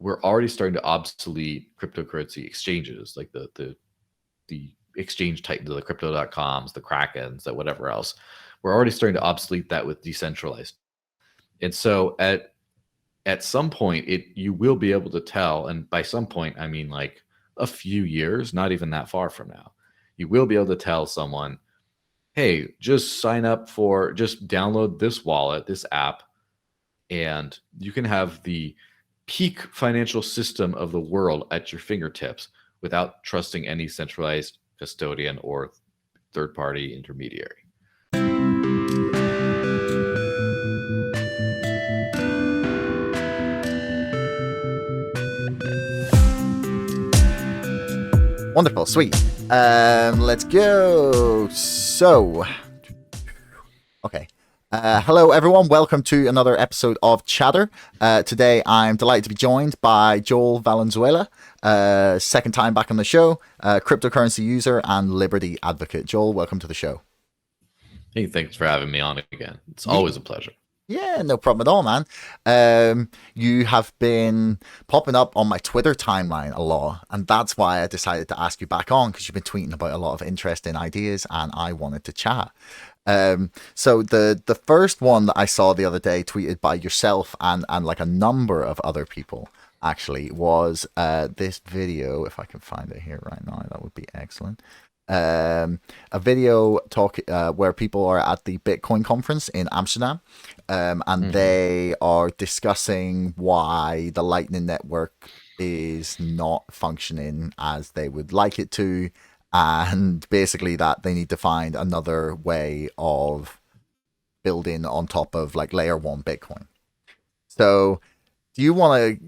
we're already starting to obsolete cryptocurrency exchanges, like the exchange titans, the crypto.coms, the Krakens, that whatever else. We're already starting to obsolete that with decentralized. And so at some point, you will be able to tell, and by some point, I mean like a few years, not even that far from now, you will be able to tell someone, hey, just download this wallet, this app, and you can have the peak financial system of the world at your fingertips without trusting any centralized custodian or third-party intermediary. Wonderful, sweet. Let's go. So, okay. Hello, everyone. Welcome to another episode of Chatter. Today, I'm delighted to be joined by Joel Valenzuela, second time back on the show, cryptocurrency user and Liberty advocate. Joel, welcome to the show. Hey, thanks for having me on again. It's always a pleasure. Yeah, no problem at all, man. You have been popping up on my Twitter timeline a lot, and that's why I decided to ask you back on, because you've been tweeting about a lot of interesting ideas, and I wanted to chat. So the first one that I saw the other day, tweeted by yourself and like a number of other people, actually, was this video. If I can find it here right now, that would be excellent. A video where people are at the Bitcoin conference in Amsterdam, and they are discussing why the Lightning Network is not functioning as they would like it to, and basically that they need to find another way of building on top of like layer 1 Bitcoin. So do you want to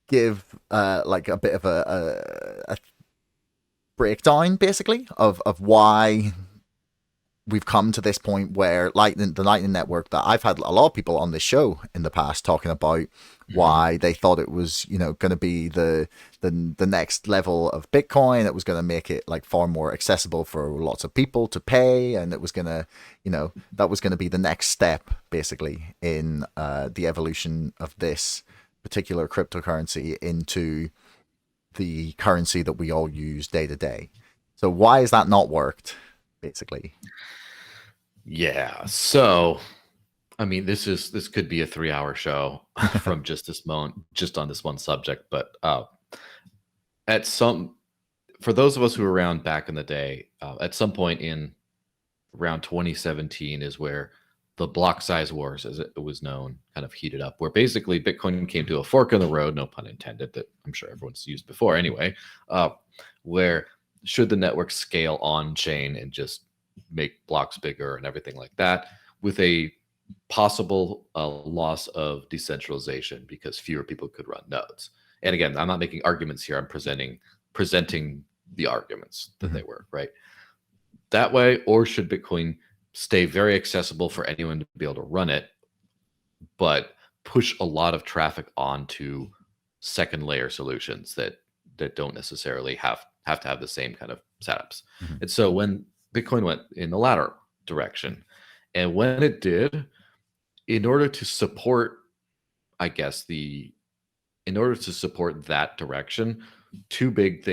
give like a bit of a breakdown basically of why we've come to this point where the Lightning Network, that I've had a lot of people on this show in the past talking about why they thought it was, going to be the next level of Bitcoin. It was going to make it like far more accessible for lots of people to pay, and it was going to, that was going to be the next step basically in the evolution of this particular cryptocurrency into the currency that we all use day to day. So why has that not worked, basically? Yeah. So, I mean, this could be a 3-hour show from just on this one subject. But for those of us who were around back in the day, at some point in around 2017 is where the Blocksize Wars, as it was known, kind of heated up, where basically Bitcoin came to a fork in the road, no pun intended, that I'm sure everyone's used before anyway, where should the network scale on chain and just make blocks bigger and everything like that, with a possible loss of decentralization because fewer people could run nodes. And again, I'm not making arguments here. I'm presenting the arguments that they were, right? That way, or should Bitcoin stay very accessible for anyone to be able to run it, but push a lot of traffic onto second layer solutions that don't necessarily have to have the same kind of setups. And so when Bitcoin went in the latter direction, and when it did, in order to support, in order to support that direction, two big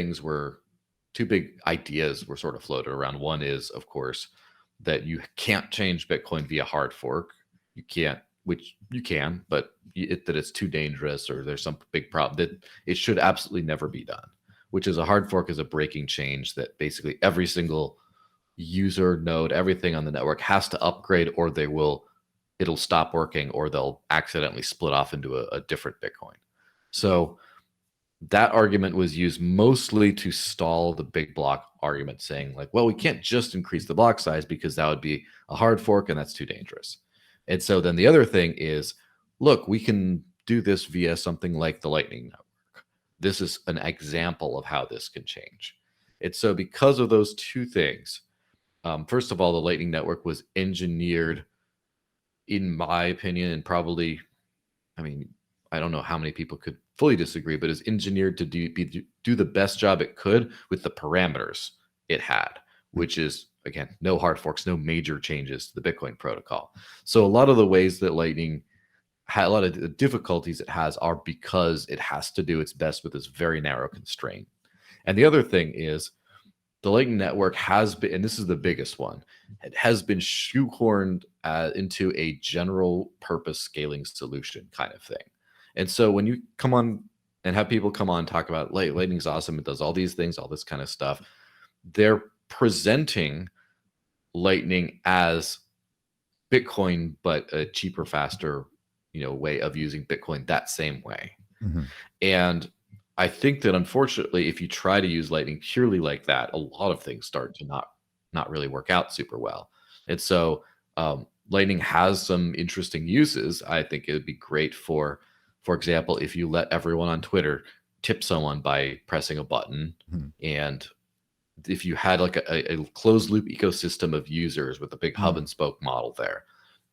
ideas were sort of floated around. One is, of course, that you can't change Bitcoin via hard fork. You can't, which you can, but that it's too dangerous, or there's some big problem, that it should absolutely never be done, which is a hard fork is a breaking change that basically every single user node, everything on the network has to upgrade, or it'll stop working, or they'll accidentally split off into a different Bitcoin. So that argument was used mostly to stall the big block argument, saying like, well, we can't just increase the block size because that would be a hard fork and that's too dangerous. And so then the other thing is, look, we can do this via something like the Lightning Network. This is an example of how this can change. And so because of those two things, first of all, the Lightning Network was engineered, in my opinion, and probably, I mean, I don't know how many people could fully disagree, but is engineered to do the best job it could with the parameters it had, which is, again, no hard forks, no major changes to the Bitcoin protocol. So a lot of the ways that Lightning a lot of the difficulties it has are because it has to do its best with this very narrow constraint. And the other thing is the Lightning Network has been, and this is the biggest one, it has been shoehorned into a general purpose scaling solution kind of thing. And so when you come on and have people come on and talk about Lightning's awesome, it does all these things, all this kind of stuff, they're presenting Lightning as Bitcoin, but a cheaper, faster, way of using Bitcoin that same way. Mm-hmm. And I think that unfortunately, if you try to use Lightning purely like that, a lot of things start to not really work out super well. And so Lightning has some interesting uses. I think it would be great for example, if you let everyone on Twitter tip someone by pressing a button, Mm-hmm. and if you had like a closed loop ecosystem of users with a big hub and spoke model there,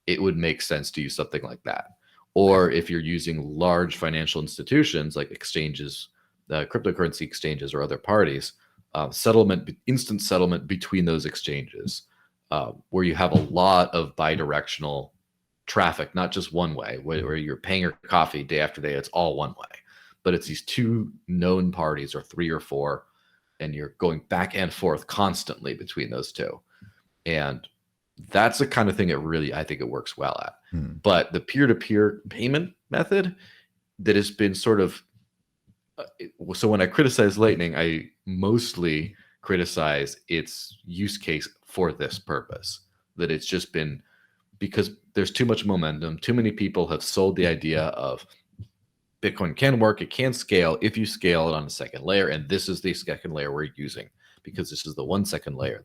it would make sense to use something like that. Or if you're using large financial institutions like exchanges, cryptocurrency exchanges or other parties, instant settlement between those exchanges, where you have a lot of bidirectional traffic, not just one way, where you're paying your coffee day after day, it's all one way, but it's these two known parties or three or four, and you're going back and forth constantly between those two. And that's the kind of thing I think it works well at. But the peer-to-peer payment method that has been sort of, so when I criticize Lightning, I mostly criticize its use case for this purpose, that it's just been, because there's too much momentum, too many people have sold the idea of Bitcoin can work, it can scale if you scale it on a second layer, and this is the second layer we're using, because this is the 1 second layer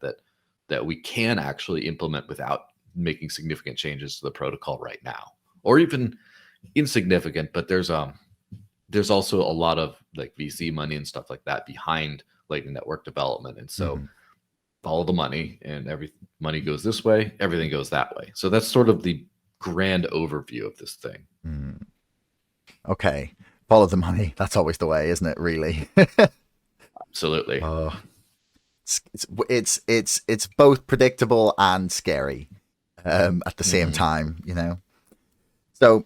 that we can actually implement without making significant changes to the protocol right now, or even insignificant. But there's also a lot of like VC money and stuff like that behind Lightning Network development, and so follow the money, and every money goes this way, everything goes that way. So that's sort of the grand overview of this thing. Okay, follow the money. That's always the way, isn't it? Really. Absolutely. It's both predictable and scary at the same time, So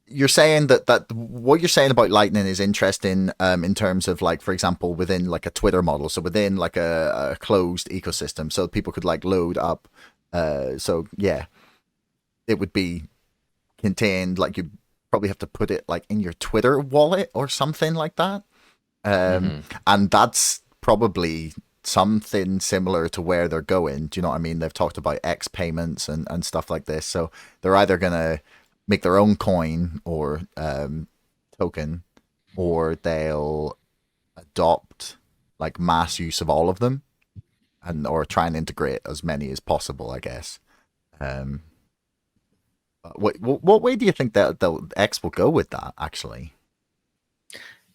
you're saying that what you're saying about Lightning is interesting in terms of, like, for example, within like a Twitter model, so within like a closed ecosystem, so people could like load up. So yeah, it would be contained, like you probably have to put it like in your Twitter wallet or something like that. And that's probably something similar to where they're going. Do you know what I mean? They've talked about X payments and stuff like this. So they're either going to make their own coin or token, or they'll adopt like mass use of all of them, or try and integrate as many as possible, I guess. What way do you think that the X will go with that, actually?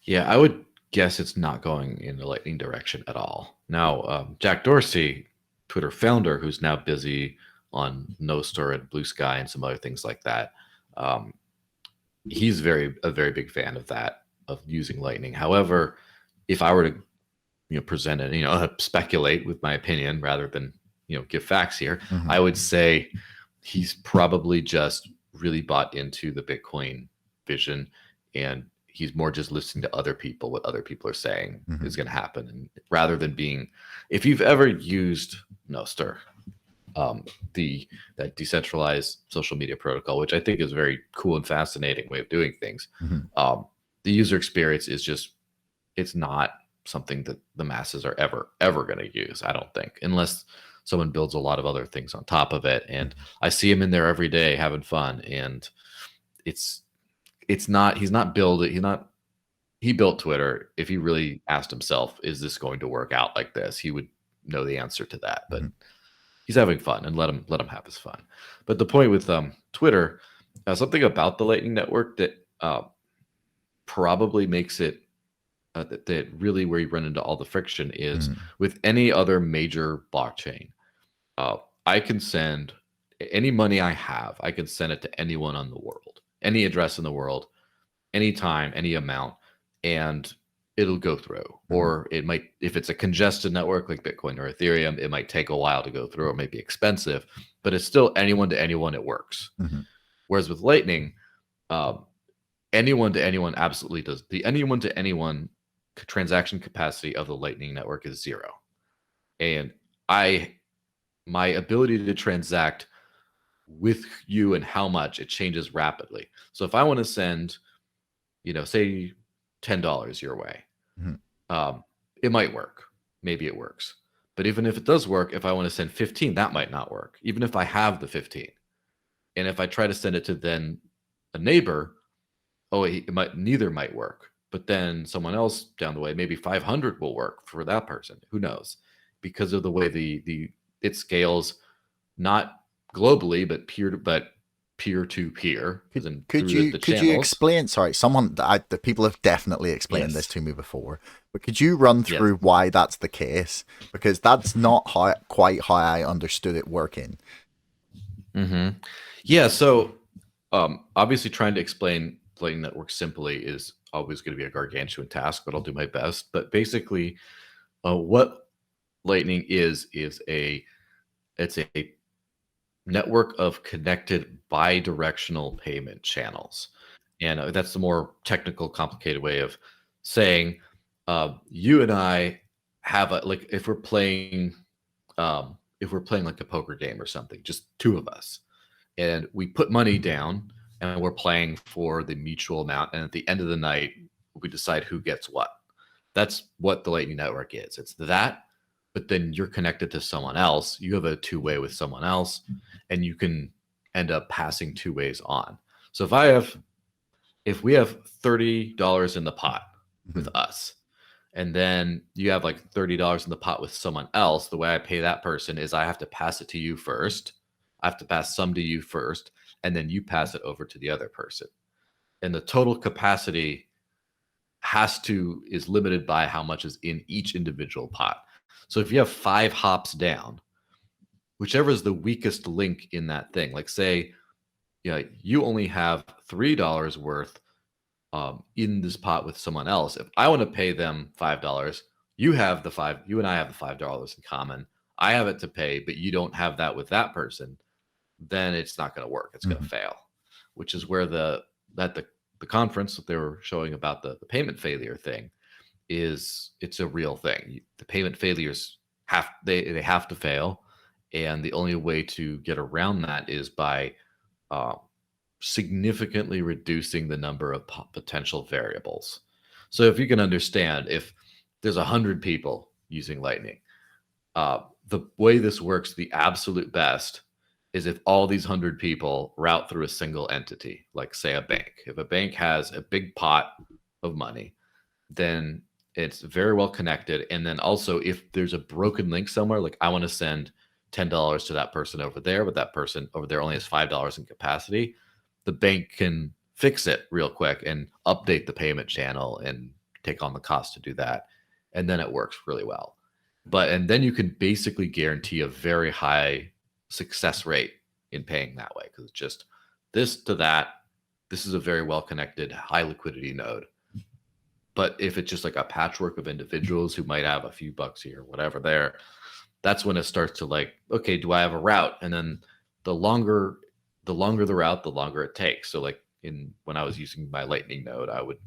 Yeah, I would guess it's not going in the Lightning direction at all. Now, Jack Dorsey, Twitter founder, who's now busy on Nostr and Blue Sky and some other things like that, he's a very big fan of that, of using Lightning. However, if I were to present it, speculate with my opinion rather than give facts here, I would say he's probably just really bought into the Bitcoin vision, and he's more just listening to other people, what other people are saying is going to happen. And rather than if you've ever used Nostr, that decentralized social media protocol, which I think is a very cool and fascinating way of doing things, the user experience is it's not something that the masses are ever going to use, I don't think, unless someone builds a lot of other things on top of it. And I see him in there every day having fun, and he built Twitter. If he really asked himself, is this going to work out like this, he would know the answer to that. But he's having fun, and let him have his fun. But the point with Twitter, something about the Lightning Network that probably makes it that really where you run into all the friction is with any other major blockchain. I can send any money I have, I can send it to anyone on the world, any address in the world, anytime, any amount, and it'll go through. Or it might, if it's a congested network like Bitcoin or Ethereum, it might take a while to go through, or it might be expensive, but it's still anyone to anyone, it works. Whereas with Lightning, Um, anyone to anyone absolutely does. The anyone to anyone transaction capacity of the Lightning Network is 0. And my ability to transact with you and how much it changes rapidly. So if I want to send, say $10 your way, Mhm. it might work. Maybe it works. But even if it does work, if I want to send 15, that might not work, even if I have the 15. And if I try to send it to then a neighbor, neither might work. But then someone else down the way, maybe 500 will work for that person. Who knows? Because of the way it scales, not globally, but peer to peer, Could through you the could you channels. explain? Sorry, the people have definitely explained this Yes. to me before, but could you run Yes. through why that's the case? Because that's not quite how I understood it working. Mm-hmm. Yeah. So, obviously, trying to explain Lightning Network simply is always going to be a gargantuan task, but I'll do my best. But basically, what Lightning is it's a network of connected bidirectional payment channels. And that's the more technical, complicated way of saying you and I have like if we're playing like a poker game or something, just two of us, and we put money down and we're playing for the mutual amount. And at the end of the night, we decide who gets what. That's what the Lightning Network is. It's that, but then you're connected to someone else. You have a two-way with someone else, and you can end up passing two ways on. So if we have $30 in the pot with Mhm. us, and then you have like $30 in the pot with someone else, the way I pay that person is I have to pass it to you first. I have to pass some to you first, and then you pass it over to the other person. And the total capacity is limited by how much is in each individual pot. So if you have 5 hops down, whichever is the weakest link in that thing, like say, you only have $3 worth in this pot with someone else. If I want to pay them $5, you and I have the $5 in common. I have it to pay, but you don't have that with that person. Then it's not going to work. It's going to Mhm. fail, which is where the conference that they were showing about the payment failure thing it's a real thing. The payment failures they have to fail, and the only way to get around that is by uh, significantly reducing the number of potential variables. So if you can understand, if there's 100 people using Lightning, the way this works, the absolute best is if all these 100 people route through a single entity, like say a bank. If a bank has a big pot of money, then it's very well connected. And then also, if there's a broken link somewhere, like I want to send $10 to that person over there, but that person over there only has $5 in capacity, the bank can fix it real quick and update the payment channel and take on the cost to do that. And then it works really well. And then you can basically guarantee a very high success rate in paying that way, because it's just this to that. This is a very well connected, high liquidity node. But if it's just like a patchwork of individuals who might have a few bucks here, whatever there, that's when it starts to like, okay, do I have a route? And then the longer the route, the longer it takes. So like when I was using my Lightning node, I would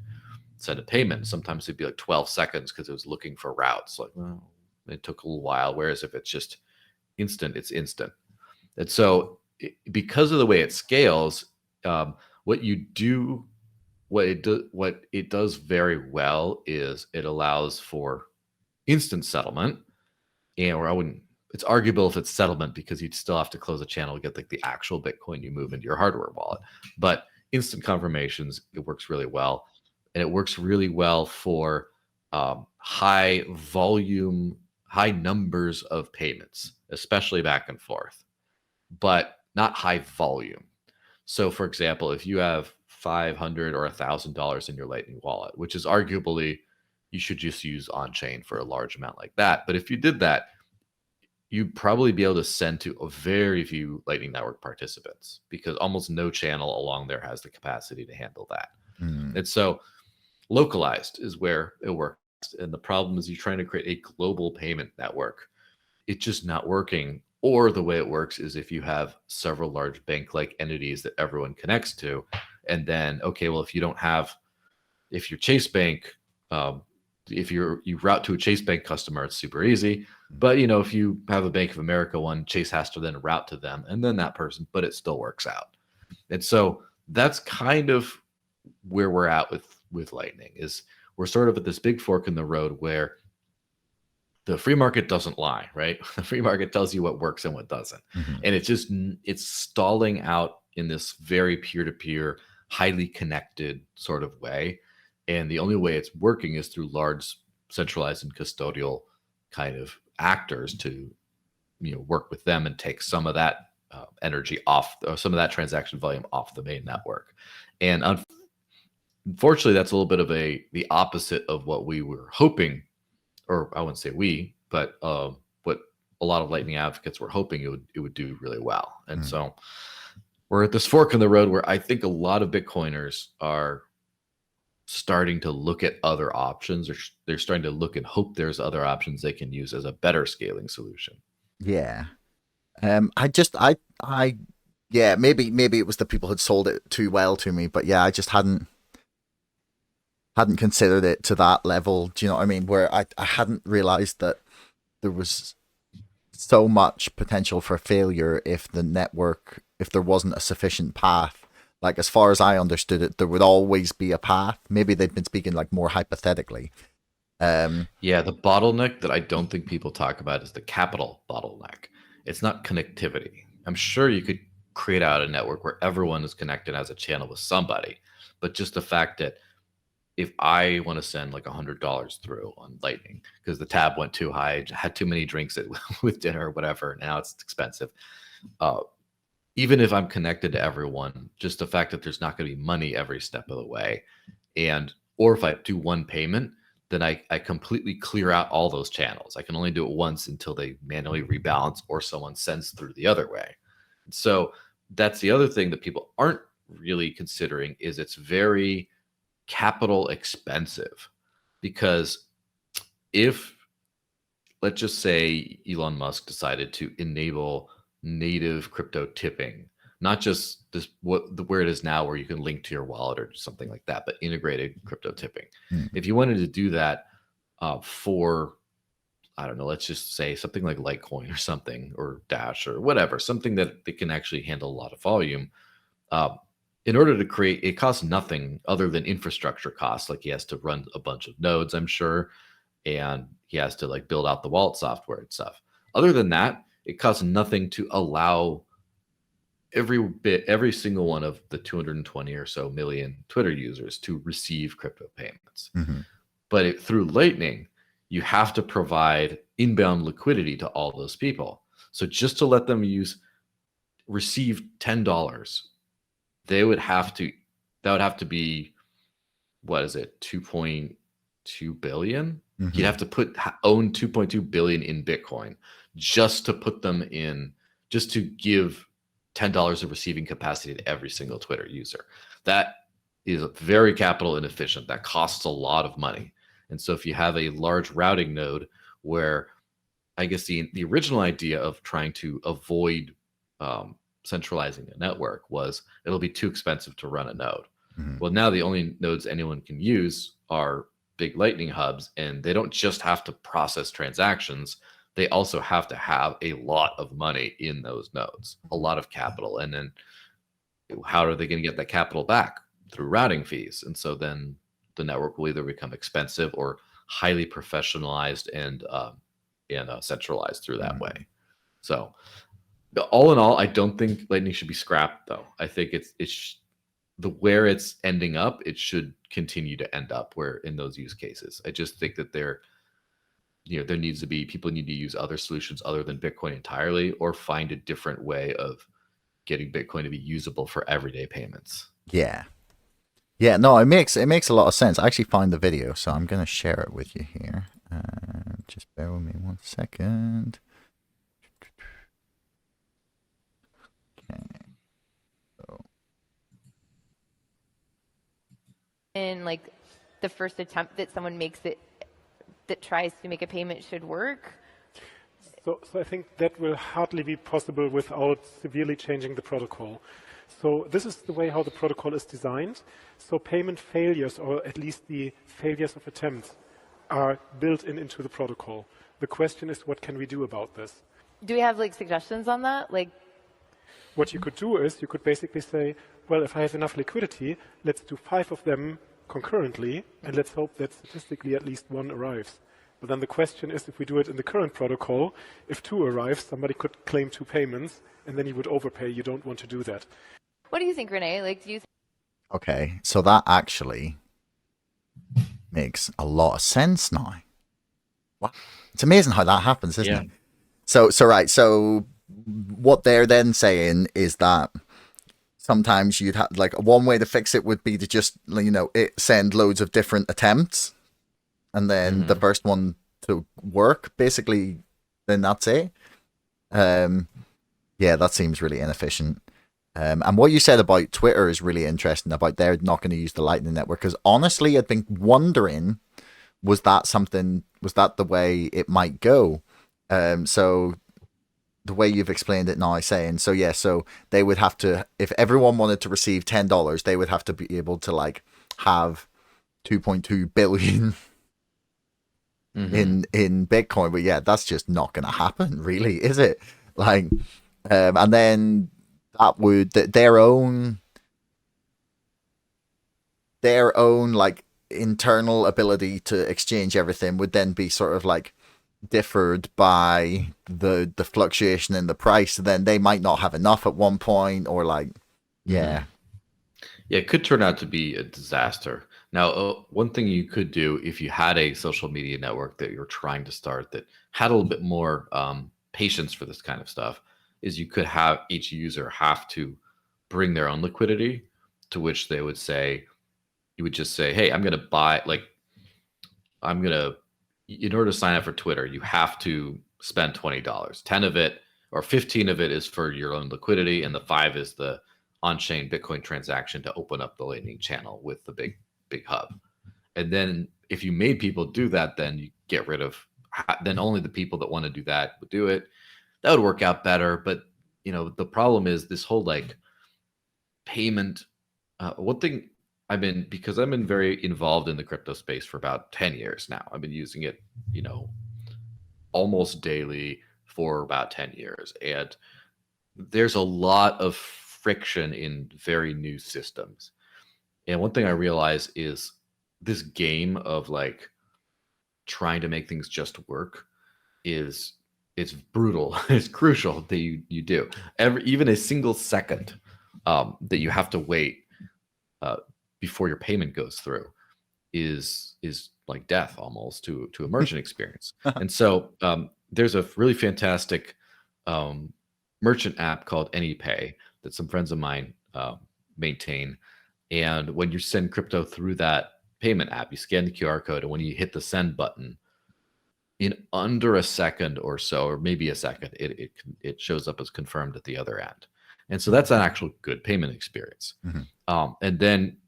send a payment. Sometimes it'd be like 12 seconds because it was looking for routes. Like, well, it took a little while. Whereas if it's just instant, it's instant. And so because of the way it scales, um, what you do what it does very well is it allows for instant settlement. And or I wouldn't it's arguable if it's settlement, because you'd still have to close a channel to get like the actual Bitcoin you move into your hardware wallet. But instant confirmations, it works really well. And it works really well for high volume, high numbers of payments, especially back and forth, but not high volume. So, for example, if you have 500 or $1,000 in your Lightning wallet, which is arguably you should just use on chain for a large amount like that. But if you did that, you'd probably be able to send to a very few Lightning Network participants, because almost no channel along there has the capacity to handle that. Mm. And so localized is where it works. And the problem is you're trying to create a global payment network. It's just not working. Or the way it works is if you have several large bank like entities that everyone connects to, And then, okay, well, if your Chase Bank, if you route to a Chase Bank customer, it's super easy. But if you have a Bank of America one, Chase has to then route to them and then that person, but it still works out. And so that's kind of where we're at with Lightning. Is we're sort of at this big fork in the road where the free market doesn't lie, right? The free market tells you what works and what doesn't. Mm-hmm. And it's stalling out in this very peer-to-peer, highly connected sort of way. And the only way it's working is through large centralized and custodial kind of actors to work with them and take some of that energy off, or some of that transaction volume off the main network. And unfortunately, that's a little bit of the opposite of what we were hoping, or I wouldn't say we, but what a lot of Lightning advocates were hoping it would do really well. And so we're at this fork in the road where I think a lot of Bitcoiners are starting to look at other options, or they're starting to look and hope there's other options they can use as a better scaling solution. Yeah. Yeah, maybe it was the people had sold it too well to me, but yeah, I just hadn't considered it to that level. Do you know what I mean? Where I hadn't realized that there was so much potential for failure if there wasn't a sufficient path. Like, as far as I understood it, there would always be a path. Maybe they've been speaking like more hypothetically. Yeah, the bottleneck that I don't think people talk about is the capital bottleneck. It's not connectivity. I'm sure you could create out a network where everyone is connected as a channel with somebody, but just the fact that if I want to send like $100 through on Lightning because the tab went too high, had too many drinks with dinner or whatever, now it's expensive. Even if I'm connected to everyone, just the fact that there's not going to be money every step of the way, or if I do one payment, then I completely clear out all those channels. I can only do it once until they manually rebalance or someone sends through the other way. So that's the other thing that people aren't really considering, is it's very capital expensive. Because if, let's just say, Elon Musk decided to enable native crypto tipping, not just where it is now, where you can link to your wallet or something like that, but integrated crypto tipping. If you wanted to do that for, I don't know, let's just say something like Litecoin or something, or Dash or whatever, something that they can actually handle a lot of volume. In order to create, it costs nothing other than infrastructure costs. Like, he has to run a bunch of nodes, I'm sure, and he has to like build out the wallet software and stuff. Other than that, it costs nothing to allow every single one of the 220 or so million Twitter users to receive crypto payments. But through Lightning, you have to provide inbound liquidity to all those people. So just to let them receive $10, that would have to be, what is it, 2.2 billion? You'd have to own 2.2 billion in Bitcoin just to put them in, just to give $10 of receiving capacity to every single Twitter user. That is very capital inefficient. That costs a lot of money. And so if you have a large routing node, where I guess the original idea of trying to avoid centralizing a network was it'll be too expensive to run a node. Well, now the only nodes anyone can use are big Lightning hubs, and they don't just have to process transactions. They also have to have a lot of money in those nodes, a lot of capital. And then how are they going to get that capital back? Through routing fees. And so then the network will either become expensive or highly professionalized and centralized through that way. So all in all, I don't think Lightning should be scrapped, though. I think it's where it's ending up, it should continue to end up where in those use cases. I just think that there needs to be, people need to use other solutions other than Bitcoin entirely, or find a different way of getting Bitcoin to be usable for everyday payments. Yeah. No, it makes a lot of sense. I actually found the video, so I'm gonna share it with you here. Just bear with me 1 second. Okay. And like the first attempt that someone makes that tries to make a payment should work. So I think that will hardly be possible without severely changing the protocol. So this is the way how the protocol is designed. So payment failures, or at least the failures of attempts, are built into the protocol. The question is, what can we do about this? Do we have like suggestions on that? Like, what you could do is you could basically say, well, if I have enough liquidity, let's do 5 of them concurrently, and let's hope that statistically at least 1 arrives. But then the question is, if we do it in the current protocol, if 2 arrives, somebody could claim 2 payments, and then you would overpay. You don't want to do that. what do you think, Renee? Like, do you Okay, so that actually makes a lot of sense now. Wow. It's amazing how that happens, isn't it? So what they're then saying is that sometimes you'd have, like, one way to fix it would be to just, send loads of different attempts, and then the first one to work, basically, then that's it. Yeah, that seems really inefficient. And what you said about Twitter is really interesting, about they're not going to use the Lightning Network, because honestly, I'd been wondering, was that the way it might go? So the way you've explained it now, saying, so they would have to, if everyone wanted to receive $10, they would have to be able to, like, have 2.2 billion in Bitcoin. But yeah, that's just not going to happen, really, is it? Like, and then that would, their own like internal ability to exchange everything would then be sort of like differed by the fluctuation in the price. Then they might not have enough at one point, or like, yeah. Yeah, it could turn out to be a disaster. Now, one thing you could do if you had a social media network that you're trying to start that had a little bit more patience for this kind of stuff is you could have each user have to bring their own liquidity, to which they would say, you would just say, hey, I'm going to buy, like, in order to sign up for Twitter, you have to spend $20. 10 of it or 15 of it is for your own liquidity, and the 5 is the on-chain Bitcoin transaction to open up the Lightning channel with the big hub. And then if you made people do that, then you get rid of, then only the people that want to do that would do it. That would work out better. But, the problem is this whole, like, payment. One thing because I've been very involved in the crypto space for about 10 years now. I've been using it, almost daily for about 10 years. And there's a lot of friction in very new systems. And one thing I realize is this game of, like, trying to make things just work it's brutal. It's crucial that you do even a single second that you have to wait before your payment goes through is like death almost to a merchant experience. And so there's a really fantastic merchant app called AnyPay that some friends of mine maintain. And when you send crypto through that payment app, you scan the QR code, and when you hit the send button, in under a second or so, or maybe a second, it shows up as confirmed at the other end. And so that's an actual good payment experience. And then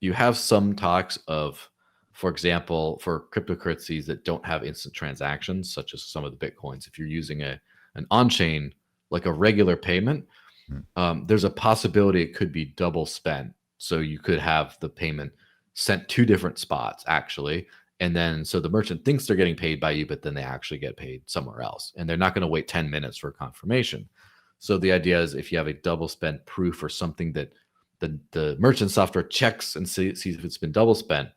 you have some talks of, for example, for cryptocurrencies that don't have instant transactions, such as some of the Bitcoins, if you're using an on-chain, like a regular payment, there's a possibility it could be double spent. So you could have the payment sent 2 different spots, actually. And then, so the merchant thinks they're getting paid by you, but then they actually get paid somewhere else. And they're not going to wait 10 minutes for confirmation. So the idea is, if you have a double spent proof or something that the merchant software checks and sees if it's been double spent,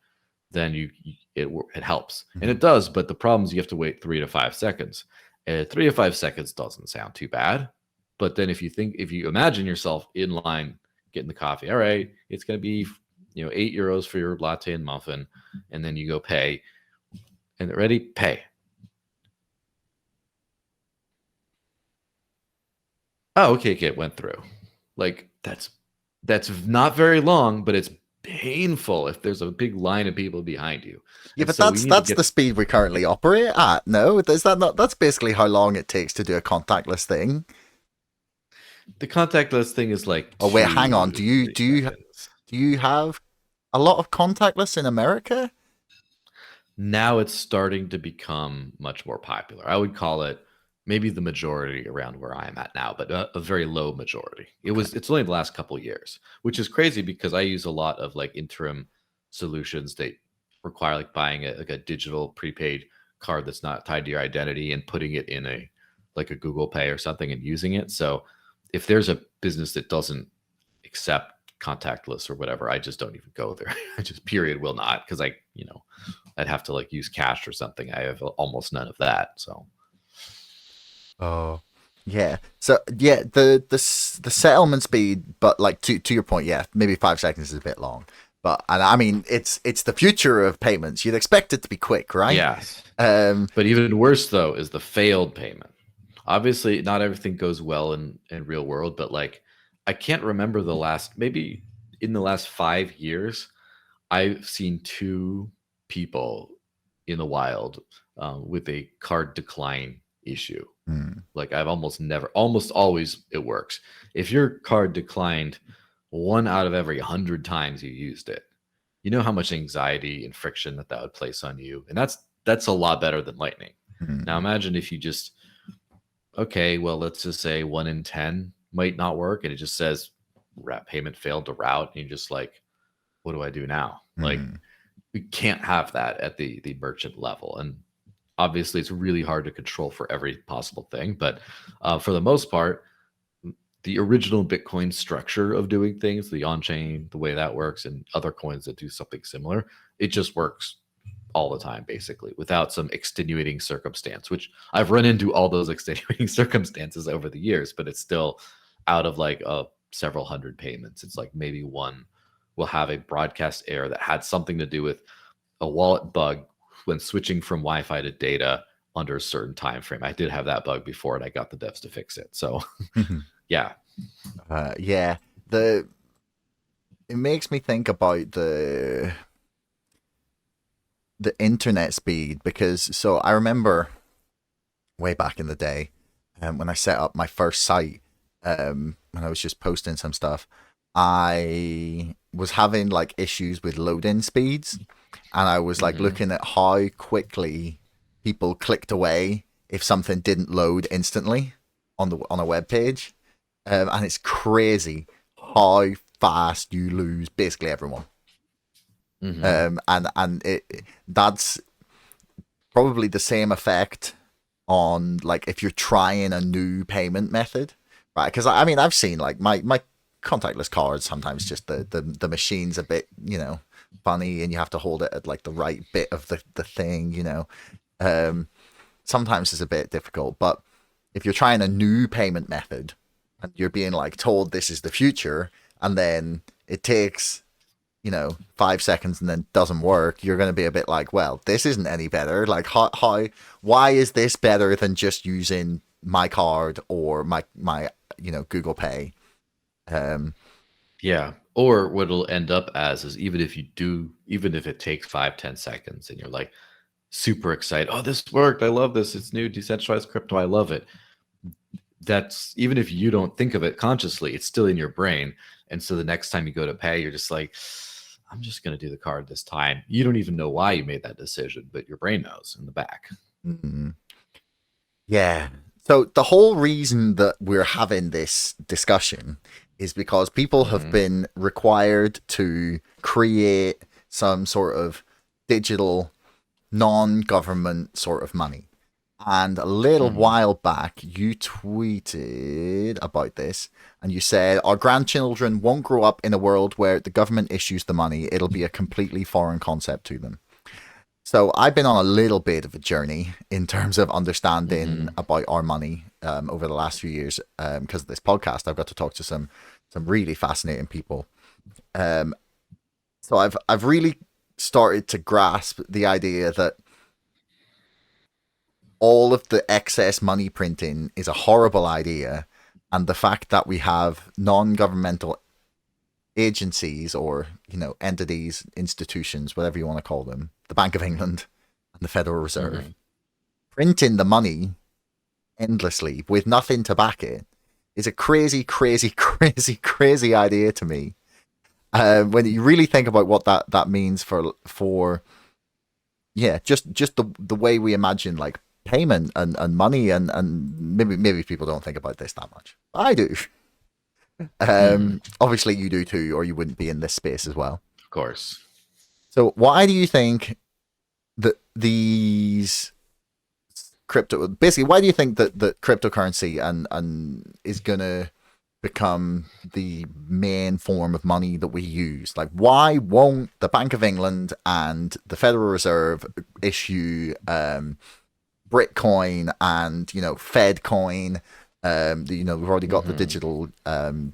then it helps. And it does, but the problem is you have to wait 3 to 5 seconds. 3 to 5 seconds doesn't sound too bad. But then if you imagine yourself in line getting the coffee, all right, it's going to be €8 for your latte and muffin, and then you go pay, and ready, pay. Oh, okay, it went through. Like, that's not very long, but it's painful if there's a big line of people behind you. Yeah, And but so that's the speed we currently operate at. No, is that not? That's basically how long it takes to do a contactless thing. The contactless thing is like. Oh wait, hang on. Do you have a lot of contactless in America? Now it's starting to become much more popular. I would call it maybe the majority around where I am at now, but a very low majority. It's only the last couple of years, which is crazy because I use a lot of like interim solutions that require like buying a digital prepaid card that's not tied to your identity and putting it in a like a Google Pay or something and using it. So if there's a business that doesn't accept contactless or whatever, I just don't even go there. I just period will not, because I'd have to like use cash or something. I have almost none of that. So Oh, yeah. So yeah, the settlement speed, but like to your point, yeah, maybe 5 seconds is a bit long. But and I mean, it's the future of payments. You'd expect it to be quick, right? yes. Um. But even worse though is the failed payment. Obviously, not everything goes well in real world, but like I can't remember maybe in the last 5 years, I've seen two people in the wild with a card decline issue. Like I've almost always it works. If your card declined 1 out of every 100 times you used it, you know how much anxiety and friction that would place on you, and that's a lot better than Lightning. Now imagine if you just okay, well let's just say 1 in 10 might not work, and it just says payment failed to route, and you're just like, what do I do now? Like we can't have that at the merchant level, and obviously it's really hard to control for every possible thing, but for the most part, the original Bitcoin structure of doing things, the on-chain, the way that works, and other coins that do something similar, it just works all the time, basically, without some extenuating circumstance, which I've run into all those extenuating circumstances over the years, but it's still out of like several hundred payments. It's like maybe one will have a broadcast error that had something to do with a wallet bug when switching from Wi-Fi to data under a certain time frame. I did have that bug before, and I got the devs to fix it. So, yeah, yeah. It makes me think about the internet speed, because so I remember way back in the day when I set up my first site, when I was just posting some stuff, I was having like issues with load-in speeds, and I was like looking at how quickly people clicked away if something didn't load instantly on a web page, and it's crazy how fast you lose basically everyone. And that's probably the same effect on like if you're trying a new payment method, right? Because I mean I've seen like my contactless cards, sometimes just the machine's a bit funny, and you have to hold it at like the right bit of the thing, sometimes it's a bit difficult. But if you're trying a new payment method and you're being like told this is the future, and then it takes 5 seconds and then doesn't work, you're going to be a bit like, well, this isn't any better. Like why is this better than just using my card or my Google Pay? Yeah. Or what it'll end up as is even if it takes 5-10 seconds and you're like super excited, oh, this worked, I love this, it's new decentralized crypto, I love it. That's even if you don't think of it consciously, it's still in your brain. And so the next time you go to pay, you're just like, I'm just going to do the card this time. You don't even know why you made that decision, but your brain knows in the back. Yeah. So the whole reason that we're having this discussion is because people have been required to create some sort of digital non-government sort of money. And a little while back, you tweeted about this, and you said, our grandchildren won't grow up in a world where the government issues the money. It'll be a completely foreign concept to them. So I've been on a little bit of a journey in terms of understanding about our money over the last few years. Because of this podcast, I've got to talk to some really fascinating people. So I've really started to grasp the idea that all of the excess money printing is a horrible idea, and the fact that we have non-governmental agencies or entities, institutions, whatever you want to call them, the Bank of England and the Federal Reserve, printing the money endlessly with nothing to back it is a crazy, crazy, crazy, crazy idea to me. When you really think about what that means for just the way we imagine like payment and money, and maybe people don't think about this that much. I do. Obviously you do too, or you wouldn't be in this space as well. Of course. So why do you think that these crypto, basically, why do you think that cryptocurrency and is gonna become the main form of money that we use? Like, why won't the Bank of England and the Federal Reserve issue Bitcoin and, you know, Fed coin? You know, we've already got the digital the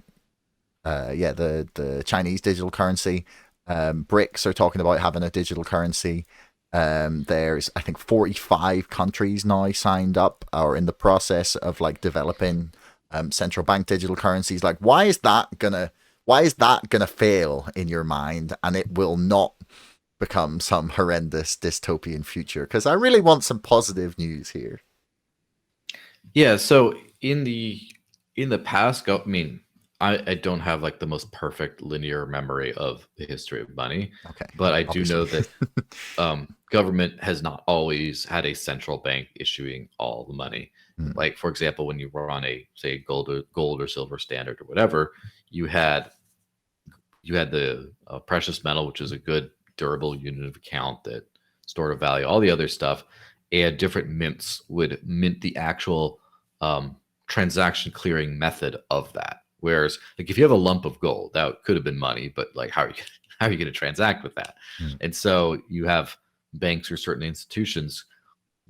Chinese digital currency. BRICS are talking about having a digital currency. There's, I think, 45 countries now signed up or in the process of like developing central bank digital currencies. Like, why is that gonna fail in your mind, and it will not become some horrendous dystopian future? Because I really want some positive news here. Yeah, so in the past, I mean, I don't have like the most perfect linear memory of the history of money. Okay, but I do know obviously. that government has not always had a central bank issuing all the money. Like, for example, when you were on a, say, gold or silver standard or whatever, you had the precious metal, which is a good durable unit of account that stored a value, all the other stuff, and different mints would mint the actual transaction clearing method of that. Whereas, like, if you have a lump of gold, that could have been money, but like, how are you going to transact with that? And so you have banks or certain institutions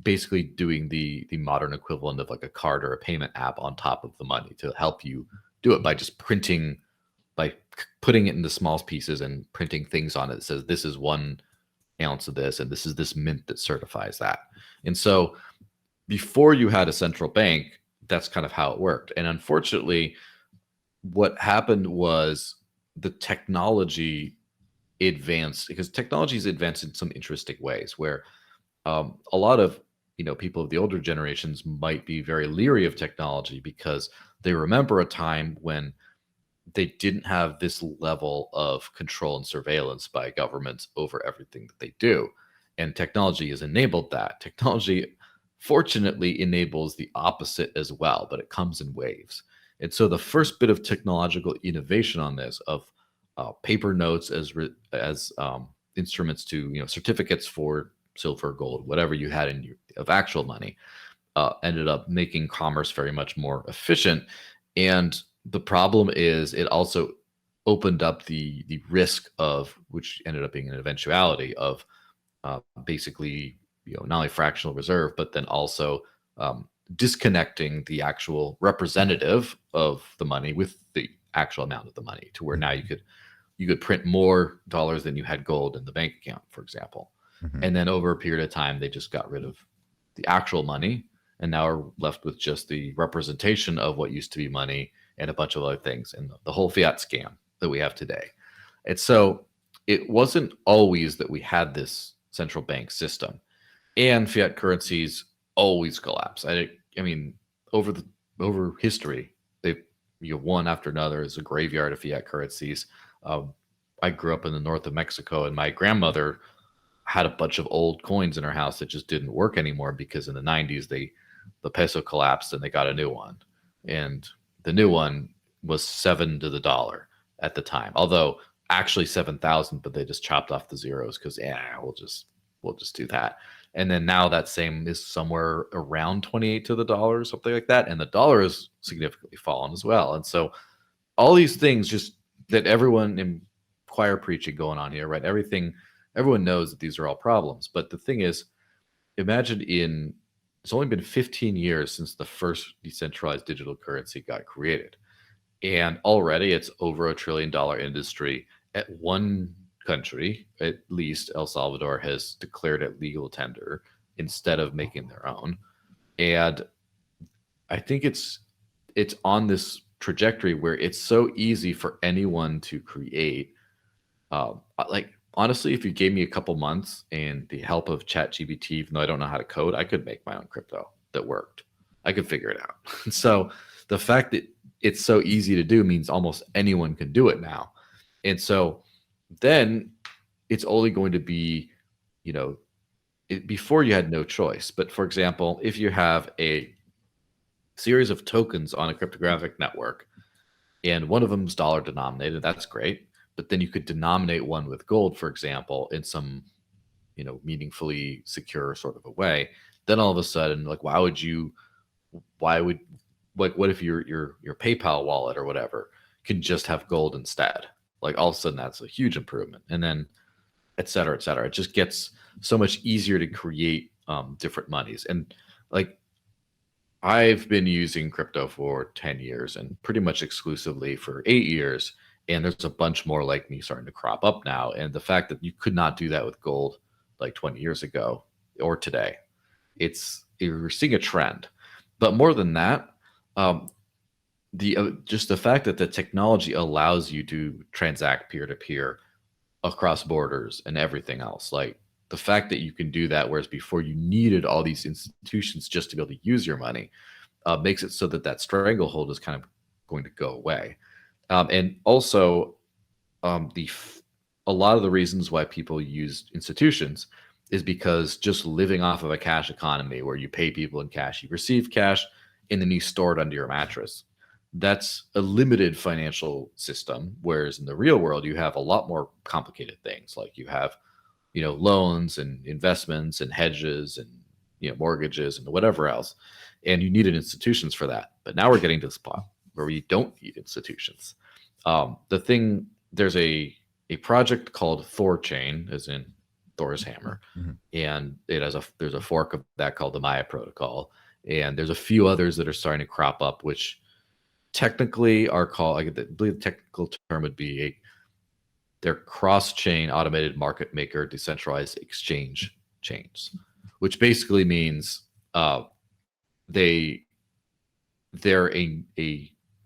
basically doing the modern equivalent of like a card or a payment app on top of the money to help you do it by just printing, by putting it into small pieces and printing things on it that says this is 1 ounce of this and this is this mint that certifies that. And so before you had a central bank, that's kind of how it worked. And unfortunately, what happened was the technology advanced, because technology is advanced in some interesting ways where a lot of, you know, people of the older generations might be very leery of technology because they remember a time when they didn't have this level of control and surveillance by governments over everything that they do. And technology has enabled that. Technology, fortunately, enables the opposite as well, but it comes in waves. And so the first bit of technological innovation on this, of paper notes as instruments to, you know, certificates for silver, gold, whatever you had in your, of actual money, ended up making commerce very much more efficient. And the problem is it also opened up the risk of, which ended up being an eventuality of basically, you know, not only fractional reserve, but then also disconnecting the actual representative of the money with the actual amount of the money, to where now you could print more dollars than you had gold in the bank account, for example. And then over a period of time, they just got rid of the actual money and now are left with just the representation of what used to be money and a bunch of other things, and the whole fiat scam that we have today. And so it wasn't always that we had this central bank system, and fiat currencies always collapse. I mean, over history, they've, you know, one after another is a graveyard of fiat currencies. I grew up in the north of Mexico, and my grandmother had a bunch of old coins in her house that just didn't work anymore because in the 90s the peso collapsed and they got a new one, and the new one was 7 to the dollar at the time, although actually 7,000, but they just chopped off the zeros because we'll just do that. And then now that same is somewhere around 28 to the dollar or something like that, and the dollar has significantly fallen as well. And so all these things, just that everyone in choir preaching going on here, right? Everyone knows that these are all problems. But the thing is, imagine it's only been 15 years since the first decentralized digital currency got created. And already it's over $1 trillion industry. At one country, at least El Salvador, has declared it legal tender instead of making their own. And I think it's on this trajectory where it's so easy for anyone to create. Like, honestly, if you gave me a couple months and the help of ChatGPT, even though I don't know how to code, I could make my own crypto that worked. I could figure it out. So the fact that it's so easy to do means almost anyone can do it now. And so then it's only going to be, you know, before you had no choice. But for example, if you have a series of tokens on a cryptographic network and one of them is dollar denominated, that's great. But then you could denominate one with gold, for example, in some, meaningfully secure sort of a way. Then all of a sudden, like, why would, like, what if your PayPal wallet or whatever can just have gold instead? Like, all of a sudden, that's a huge improvement. And then, et cetera, et cetera. It just gets so much easier to create different monies. And like, I've been using crypto for 10 years and pretty much exclusively for 8 years. And there's a bunch more like me starting to crop up now. And the fact that you could not do that with gold like 20 years ago or today, we're seeing a trend. But more than that, just the fact that the technology allows you to transact peer to peer across borders and everything else, like the fact that you can do that, whereas before you needed all these institutions just to be able to use your money, makes it so that stranglehold is kind of going to go away. And also, a lot of the reasons why people use institutions is because just living off of a cash economy where you pay people in cash, you receive cash, and then you store it under your mattress. That's a limited financial system, whereas in the real world, you have a lot more complicated things. Like you have, loans and investments and hedges and, mortgages and whatever else. And you needed institutions for that. But now we're getting to the spot where we don't need institutions. There's a project called Thor Chain, as in Thor's hammer, and there's a fork of that called the Maya protocol, and there's a few others that are starting to crop up, which technically are called, I believe the technical term would be they're cross-chain automated market maker decentralized exchange chains, which basically means they're an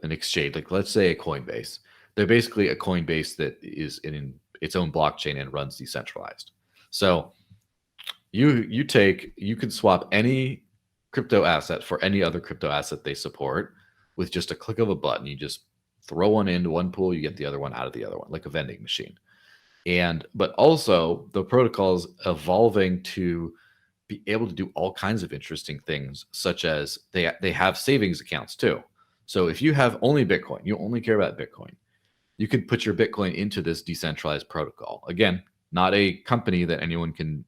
exchange. Like, let's say a Coinbase. They're basically a Coinbase that is in its own blockchain and runs decentralized. So you can swap any crypto asset for any other crypto asset they support with just a click of a button. You just throw one into one pool, you get the other one out of the other one, like a vending machine. But also the protocol is evolving to be able to do all kinds of interesting things, such as they have savings accounts too. So if you have only Bitcoin, you only care about Bitcoin, you could put your Bitcoin into this decentralized protocol. Again, not a company that anyone can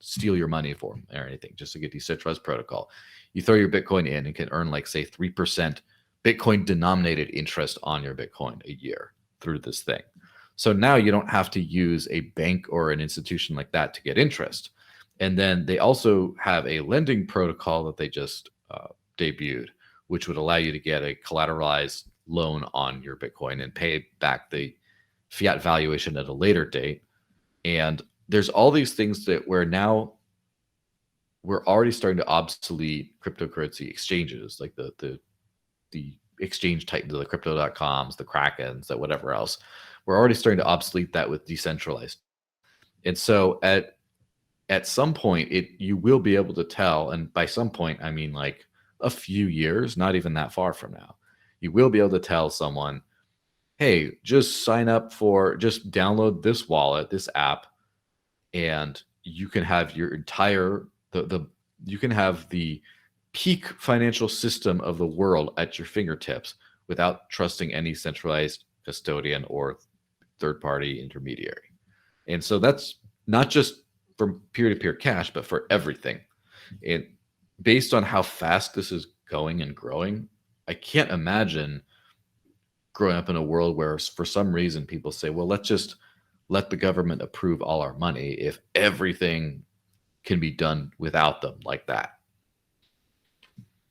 steal your money for or anything, just like a decentralized protocol. You throw your Bitcoin in and can earn, like, say, 3% Bitcoin denominated interest on your Bitcoin a year through this thing. So now you don't have to use a bank or an institution like that to get interest. And then they also have a lending protocol that they just debuted, which would allow you to get a collateralized loan on your Bitcoin and pay back the fiat valuation at a later date. And there's all these things that we're already starting to obsolete cryptocurrency exchanges, like the exchange type, the crypto.coms, the Krakens, that whatever else. We're already starting to obsolete that with decentralized. And so at some point, you will be able to tell, and by some point, I mean like a few years, not even that far from now, you will be able to tell someone, hey, just download this wallet, this app, and you can have your entire you can have the peak financial system of the world at your fingertips without trusting any centralized custodian or third-party intermediary. And so that's not just for peer-to-peer cash, but for everything. And based on how fast this is going and growing, I can't imagine growing up in a world where for some reason people say, well, let's just let the government approve all our money if everything can be done without them like that.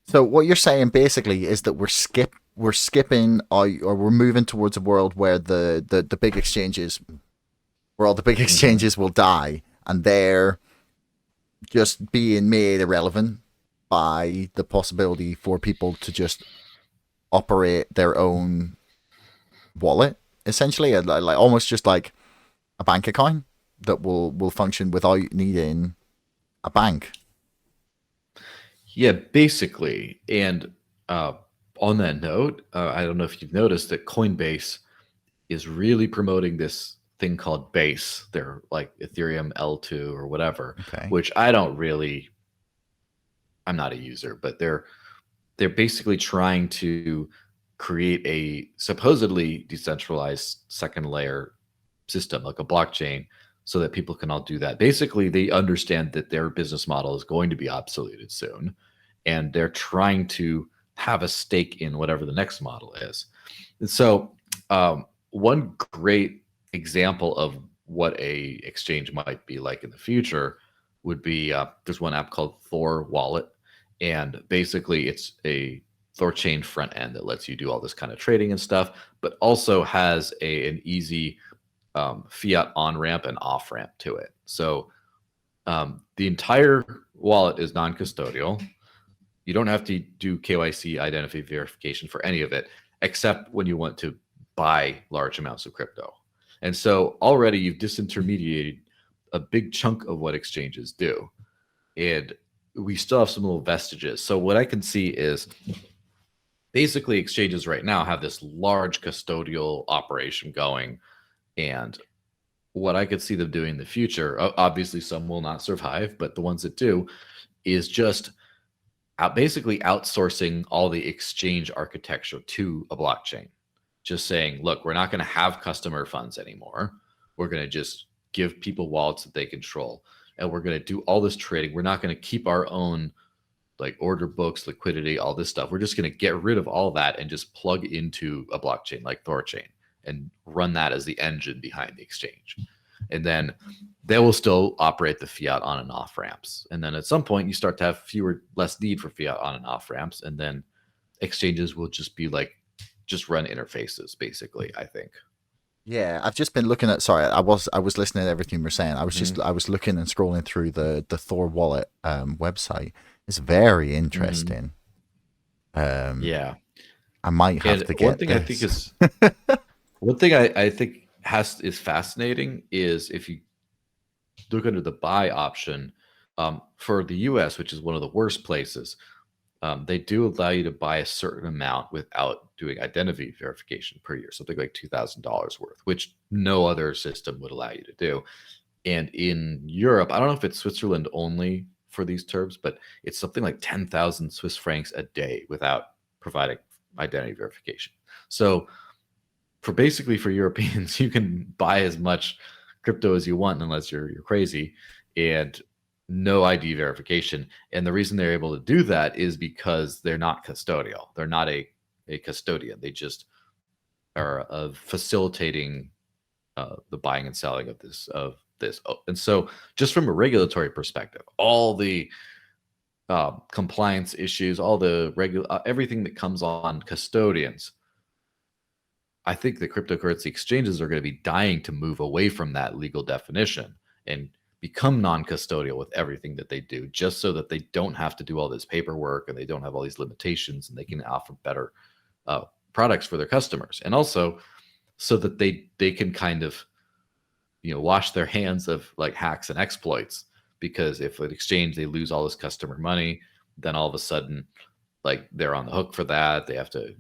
So what you're saying basically is that we're skipping out, or we're moving towards a world where the big exchanges, where all the big exchanges will die, and they're just being made irrelevant by the possibility for people to just operate their own wallet, essentially, like almost just like a bank account that will function without needing a bank. Yeah, basically. And on that note, I don't know if you've noticed that Coinbase is really promoting this thing called Base. They're like Ethereum L2 or whatever, Okay. which I'm not a user, but they're basically trying to create a supposedly decentralized second layer system, like a blockchain, so that people can all do that. Basically, they understand that their business model is going to be obsoleted soon, and they're trying to have a stake in whatever the next model is. And so, one great example of what a exchange might be like in the future would be there's one app called Thor Wallet, and basically it's a Thor chain front end that lets you do all this kind of trading and stuff, but also has an easy fiat on ramp and off ramp to it. So the entire wallet is non-custodial. You don't have to do KYC identity verification for any of it, except when you want to buy large amounts of crypto. And so already you've disintermediated a big chunk of what exchanges do. And we still have some little vestiges. So what I can see is basically exchanges right now have this large custodial operation going. And what I could see them doing in the future, obviously some will not survive, but the ones that do, is just basically outsourcing all the exchange architecture to a blockchain. Just saying, look, we're not going to have customer funds anymore. We're going to just give people wallets that they control. And we're going to do all this trading. We're not going to keep our own like order books, liquidity, all this stuff. We're just going to get rid of all that and just plug into a blockchain like Thorchain and run that as the engine behind the exchange. And then they will still operate the fiat on and off ramps. And then at some point you start to have less need for fiat on and off ramps. And then exchanges will just be like, just run interfaces basically, I think. Yeah, I've just been looking at. Sorry, I was listening to everything you're saying. I was looking and scrolling through the Thor Wallet website. It's very interesting. Yeah, I might have to get one thing this. I think is one thing I think is fascinating is if you look under the buy option for the U.S., which is one of the worst places. They do allow you to buy a certain amount without doing identity verification per year, something like $2,000 worth, which no other system would allow you to do. And in Europe, I don't know if it's Switzerland only for these terms, but it's something like 10,000 Swiss francs a day without providing identity verification. So for Europeans, you can buy as much crypto as you want unless you're crazy, and no ID verification. And the reason they're able to do that is because they're not custodial. They're not a custodian. They just are facilitating the buying and selling of this. And so just from a regulatory perspective, all the compliance issues, all the everything that comes on custodians, I think the cryptocurrency exchanges are going to be dying to move away from that legal definition and become non-custodial with everything that they do, just so that they don't have to do all this paperwork and they don't have all these limitations, and they can offer better products for their customers. And also so that they can kind of, wash their hands of like hacks and exploits, because if an exchange, they lose all this customer money, then all of a sudden, like, they're on the hook for that. They have to,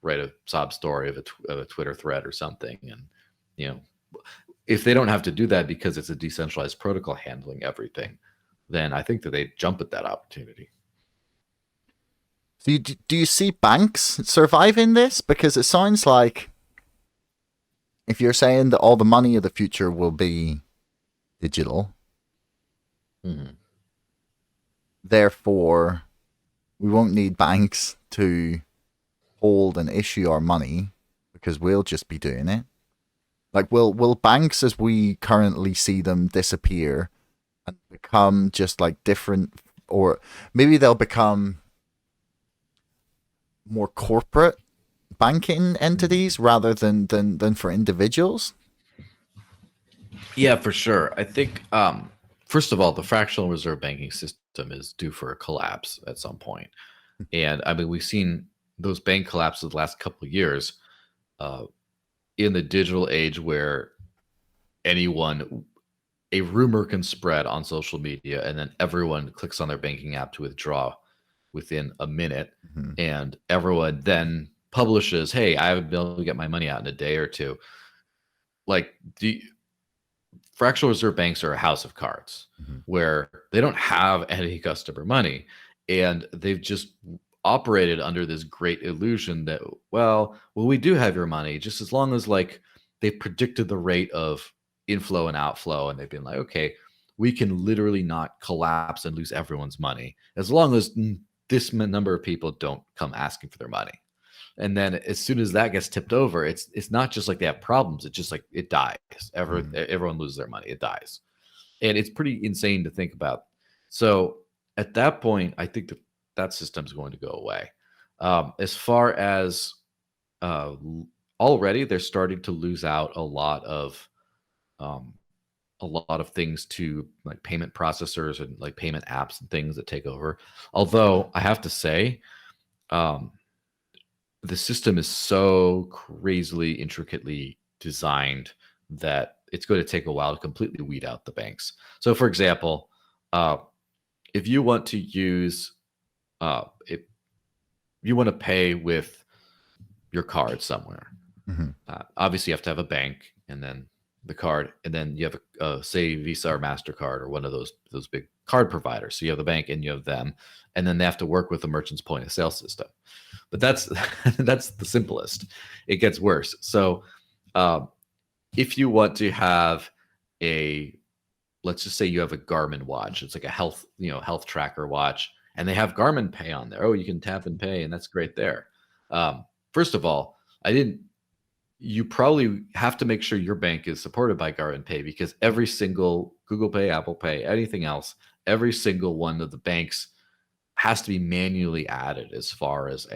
write a sob story of a Twitter thread or something. And, if they don't have to do that because it's a decentralized protocol handling everything, then I think that they jump at that opportunity. So do you see banks surviving this? Because it sounds like if you're saying that all the money of the future will be digital, therefore we won't need banks to hold and issue our money because we'll just be doing it. Like, will banks as we currently see them disappear and become just like different, or maybe they'll become more corporate banking entities rather than for individuals? Yeah, for sure. I think, first of all, the fractional reserve banking system is due for a collapse at some point. And I mean, we've seen those bank collapses the last couple of years. In the digital age where a rumor can spread on social media and then everyone clicks on their banking app to withdraw within a minute, and everyone then publishes, hey, I haven't been able to get my money out in a day or two. like the fractional reserve banks are a house of cards where they don't have any customer money, and they've just operated under this great illusion that, well, we do have your money just as long as like they've predicted the rate of inflow and outflow, and they've been like, okay, we can literally not collapse and lose everyone's money as long as this number of people don't come asking for their money. And then as soon as that gets tipped over, it's not just like they have problems. It's just like it dies. Everyone loses their money. It dies. And it's pretty insane to think about. So at that point, I think that system's going to go away. As far as already, they're starting to lose out a lot of things to like payment processors and like payment apps and things that take over. Although I have to say, the system is so crazily intricately designed that it's going to take a while to completely weed out the banks. So, for example, if you want to use, if you want to pay with your card somewhere, obviously you have to have a bank and then the card, and then you have a say Visa or MasterCard or one of those big card providers. So you have the bank and you have them, and then they have to work with the merchant's point of sale system. But that's the simplest. It gets worse. So if you want to have let's just say you have a Garmin watch. It's like a health tracker watch, and they have Garmin Pay on there. Oh, you can tap and pay, and that's great there. First of all, you probably have to make sure your bank is supported by Garmin Pay, because every single Google Pay, Apple Pay, anything else, every single one of the banks has to be manually added as far as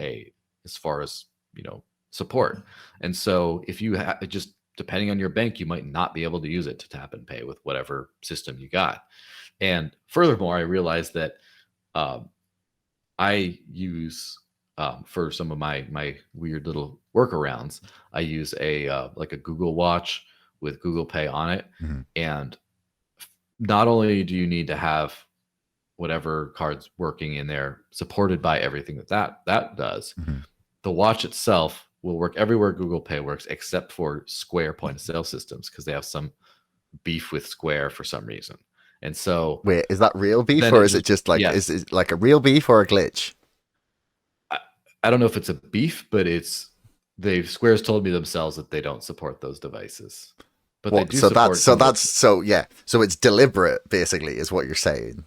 support. And so if you just depending on your bank, you might not be able to use it to tap and pay with whatever system you got. And furthermore, I realized that I use for some of my weird little workarounds, I use a Google Watch with Google Pay on it. And not only do you need to have whatever cards working in there supported by everything that does, the watch itself will work everywhere Google Pay works except for Square point of sale systems, because they have some beef with Square for some reason. And so, wait, is that real beef, or is it just like, is it like a real beef or a glitch? I don't know if it's a beef, but Square's told me themselves that they don't support those devices. But they do support. So it's deliberate, basically, is what you're saying.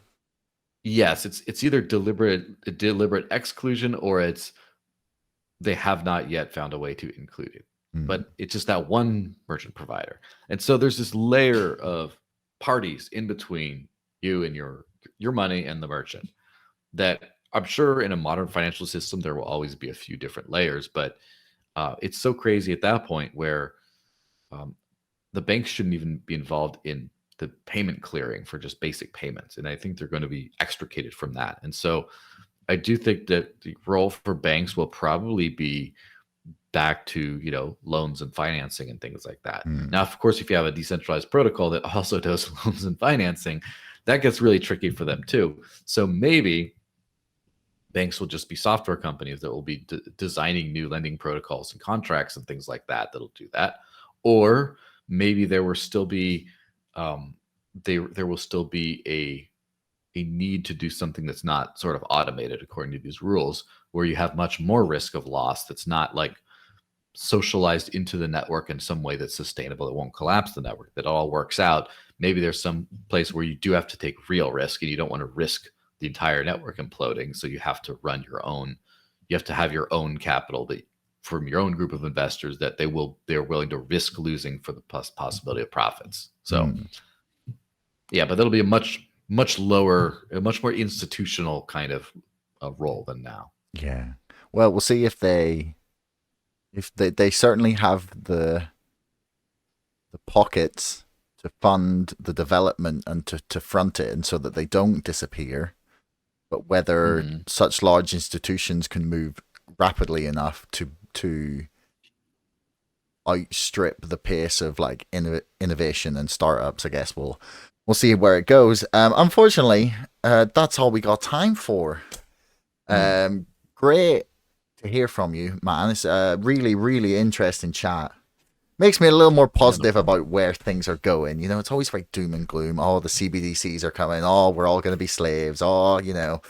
Yes, it's either deliberate exclusion, or they have not yet found a way to include it. But it's just that one merchant provider. And so there's this layer of parties in between you and your money and the merchant that I'm sure in a modern financial system, there will always be a few different layers, but it's so crazy at that point where the banks shouldn't even be involved in the payment clearing for just basic payments. And I think they're going to be extricated from that. And so I do think that the role for banks will probably be back to, loans and financing and things like that. Now, of course, if you have a decentralized protocol that also does loans and financing, that gets really tricky for them too. So maybe banks will just be software companies that will be designing new lending protocols and contracts and things like that that'll do that. Or maybe there will still be there will still be a need to do something that's not sort of automated according to these rules, where you have much more risk of loss that's not like socialized into the network in some way that's sustainable. It won't collapse the network, that all works out. Maybe there's some place where you do have to take real risk, and you don't want to risk the entire network imploding. So you have to run your own, you have to have your own capital from your own group of investors that they're willing to risk losing for the possibility of profits. So yeah, but that'll be a much lower, a much more institutional kind of role than now. Yeah. Well, we'll see if they certainly have the pockets to fund the development and to front it, and so that they don't disappear. But whether such large institutions can move rapidly enough to outstrip the pace of like innovation and startups, I guess we'll see where it goes. Unfortunately, that's all we got time for. Great to hear from you, man. It's a really, really interesting chat. makes me a little more positive about where things are going. You know, it's always like doom and gloom. Oh, the CBDCs are coming. Oh, we're all going to be slaves. Oh, you know,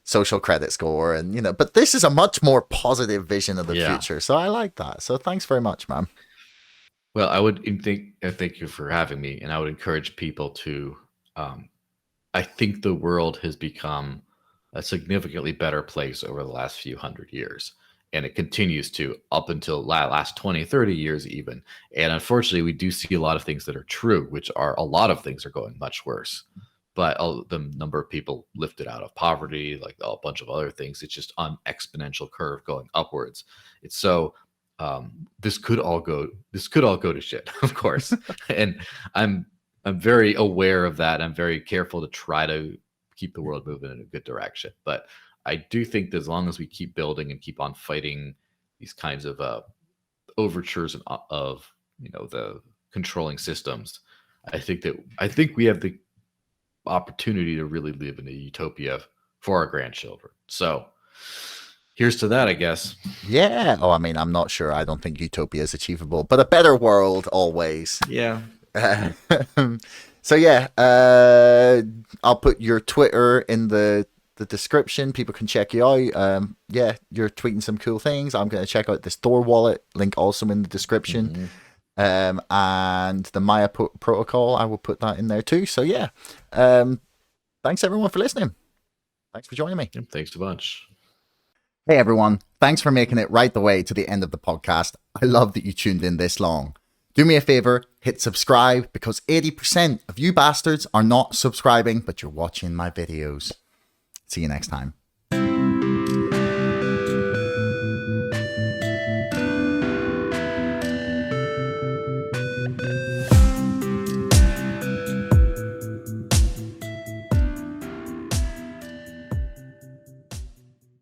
social credit score. And, you know, but this is a much more positive vision of the future. So I like that. So thanks very much, man. Well, I would thank you for having me. And I would encourage people to, I think the world has become a significantly better place over the last few hundred years. And it continues to up until last 20, 30 years even. And unfortunately, we do see a lot of things that are true, which are a lot of things are going much worse. But the number of people lifted out of poverty, like a bunch of other things, it's just an exponential curve going upwards. It's so this could all go to shit, of course. And I'm very aware of that. I'm very careful to try to keep the world moving in a good direction. But I do think that as long as we keep building and keep on fighting these kinds of overtures of the controlling systems, I think we have the opportunity to really live in a utopia for our grandchildren. So here's to that, I guess. Yeah. Oh, I mean, I'm not sure. I don't think utopia is achievable, but a better world always. Yeah. So yeah, I'll put your Twitter in the description. People can check you out. Yeah, you're tweeting some cool things. I'm going to check out this Thor Wallet, link also in the description. And the Maya protocol, I will put that in there too. So yeah, thanks everyone for listening. Thanks for joining me. Yeah, thanks a bunch. Hey everyone, thanks for making it right the way to the end of the podcast. I love that you tuned in this long. Do me a favor, hit subscribe, because 80% of you bastards are not subscribing, but you're watching my videos. See you next time.